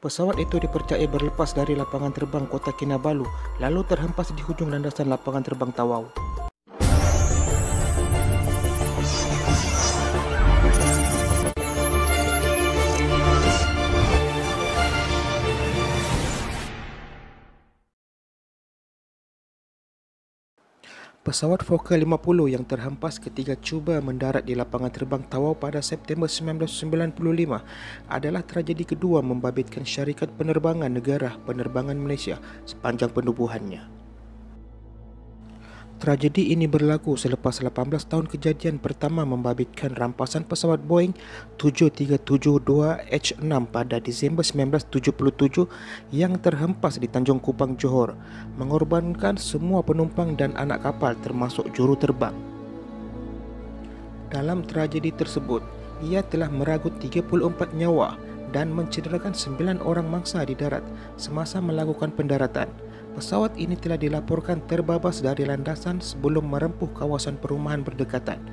Pesawat itu dipercayai berlepas dari lapangan terbang Kota Kinabalu lalu terhempas di hujung landasan lapangan terbang Tawau. Pesawat Fokker 50 yang terhempas ketika cuba mendarat di lapangan terbang Tawau pada September 1995 adalah tragedi kedua membabitkan syarikat penerbangan negara penerbangan Malaysia sepanjang penubuhannya. Tragedi ini berlaku selepas 18 tahun kejadian pertama membabitkan rampasan pesawat Boeing 7372-H6 pada Disember 1977 yang terhempas di Tanjung Kupang, Johor, mengorbankan semua penumpang dan anak kapal termasuk juru terbang. Dalam tragedi tersebut, ia telah meragut 34 nyawa dan mencederakan 9 orang mangsa di darat semasa melakukan pendaratan. Pesawat ini telah dilaporkan terbabas dari landasan sebelum merempuh kawasan perumahan berdekatan.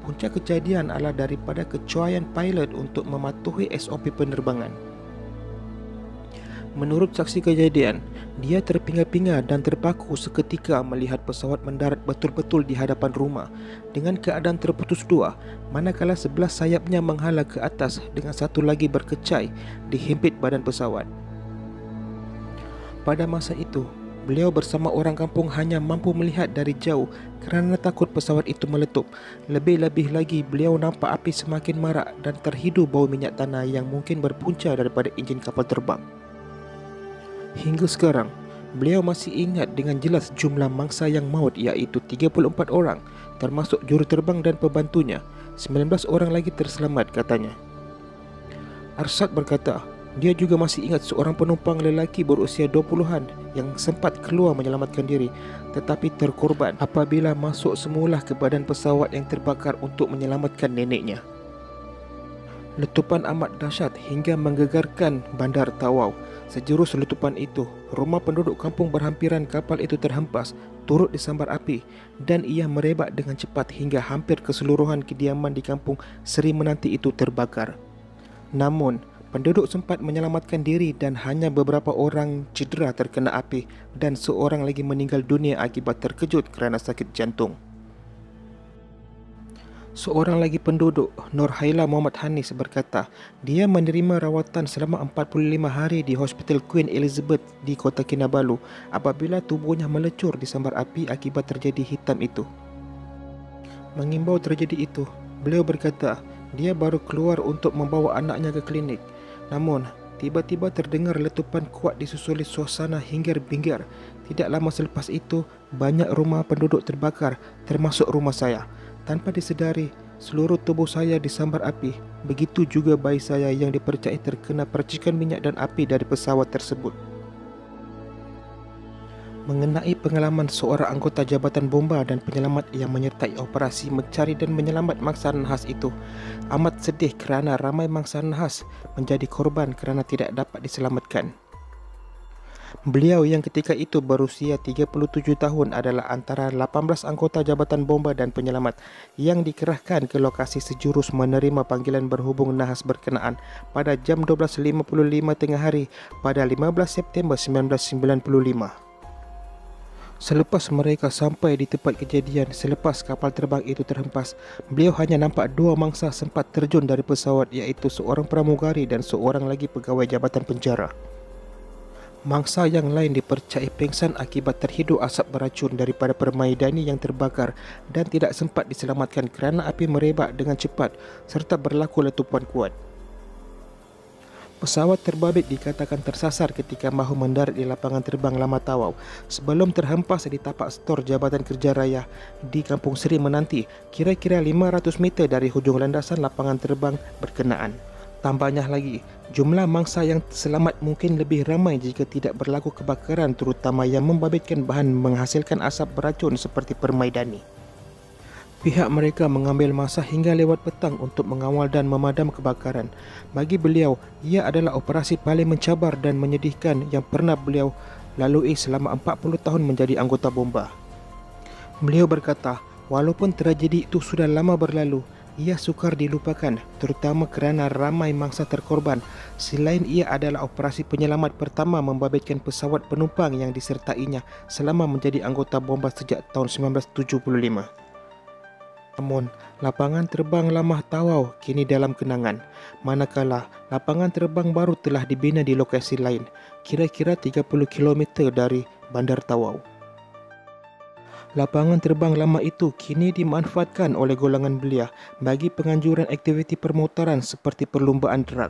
Punca kejadian adalah daripada kecuaian pilot untuk mematuhi SOP penerbangan. Menurut saksi kejadian, dia terpinga-pinga dan terpaku seketika melihat pesawat mendarat betul-betul di hadapan rumah dengan keadaan terputus dua, manakala sebelah sayapnya menghala ke atas dengan satu lagi berkecai dihimpit badan pesawat. Pada masa itu, beliau bersama orang kampung hanya mampu melihat dari jauh kerana takut pesawat itu meletup. Lebih-lebih lagi, beliau nampak api semakin marak dan terhidu bau minyak tanah yang mungkin berpunca daripada enjin kapal terbang. Hingga sekarang, beliau masih ingat dengan jelas jumlah mangsa yang maut iaitu 34 orang, termasuk juru terbang dan pembantunya. 19 orang lagi terselamat, katanya. Arshad berkata, dia juga masih ingat seorang penumpang lelaki berusia 20-an yang sempat keluar menyelamatkan diri tetapi terkorban apabila masuk semula ke badan pesawat yang terbakar untuk menyelamatkan neneknya. Letupan amat dahsyat hingga menggegarkan bandar Tawau. Sejurus letupan itu, rumah penduduk kampung berhampiran kapal itu terhempas, turut disambar api dan ia merebak dengan cepat hingga hampir keseluruhan kediaman di kampung Seri Menanti itu terbakar. Namun, penduduk sempat menyelamatkan diri dan hanya beberapa orang cedera terkena api dan seorang lagi meninggal dunia akibat terkejut kerana sakit jantung. Seorang lagi penduduk, Nurhaila Muhammad Hanis, berkata dia menerima rawatan selama 45 hari di Hospital Queen Elizabeth di Kota Kinabalu apabila tubuhnya melecur disambar api akibat terjadi hitam itu. Mengimbau tragedi itu, beliau berkata dia baru keluar untuk membawa anaknya ke klinik. Namun, tiba-tiba terdengar letupan kuat disusuli suasana hinggar-bingar. Tidak lama selepas itu, banyak rumah penduduk terbakar, termasuk rumah saya. Tanpa disedari, seluruh tubuh saya disambar api. Begitu juga bayi saya yang dipercayai terkena percikan minyak dan api dari pesawat tersebut. Mengenai pengalaman seorang anggota Jabatan Bomba dan penyelamat yang menyertai operasi mencari dan menyelamat mangsa nahas itu, amat sedih kerana ramai mangsa nahas menjadi korban kerana tidak dapat diselamatkan. Beliau yang ketika itu berusia 37 tahun adalah antara 18 anggota Jabatan Bomba dan penyelamat yang dikerahkan ke lokasi sejurus menerima panggilan berhubung nahas berkenaan pada jam 12.55 tengah hari pada 15 September 1995. Selepas mereka sampai di tempat kejadian, selepas kapal terbang itu terhempas, beliau hanya nampak dua mangsa sempat terjun dari pesawat iaitu seorang pramugari dan seorang lagi pegawai jabatan penjara. Mangsa yang lain dipercayai pingsan akibat terhidu asap beracun daripada permaidani yang terbakar dan tidak sempat diselamatkan kerana api merebak dengan cepat serta berlaku letupan kuat. Pesawat terbabit dikatakan tersasar ketika mahu mendarat di lapangan terbang Lama Tawau sebelum terhempas di tapak stor Jabatan Kerja Raya di Kampung Seri Menanti, kira-kira 500 meter dari hujung landasan lapangan terbang berkenaan. Tambahnya lagi, jumlah mangsa yang selamat mungkin lebih ramai jika tidak berlaku kebakaran terutama yang membabitkan bahan menghasilkan asap beracun seperti permaidani. Pihak mereka mengambil masa hingga lewat petang untuk mengawal dan memadam kebakaran. Bagi beliau, ia adalah operasi paling mencabar dan menyedihkan yang pernah beliau lalui selama 40 tahun menjadi anggota bomba. Beliau berkata, walaupun tragedi itu sudah lama berlalu, Ia sukar dilupakan, terutama kerana ramai mangsa terkorban. Selain ia adalah operasi penyelamat pertama membabitkan pesawat penumpang yang disertainya selama menjadi anggota Bombas sejak tahun 1975. Namun, lapangan terbang lama Tawau kini dalam kenangan, manakala lapangan terbang baru telah dibina di lokasi lain, kira-kira 30 km dari Bandar Tawau. Lapangan terbang lama itu kini dimanfaatkan oleh golongan belia bagi penganjuran aktiviti permotoran seperti perlumbaan drag.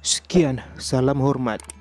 Sekian, salam hormat.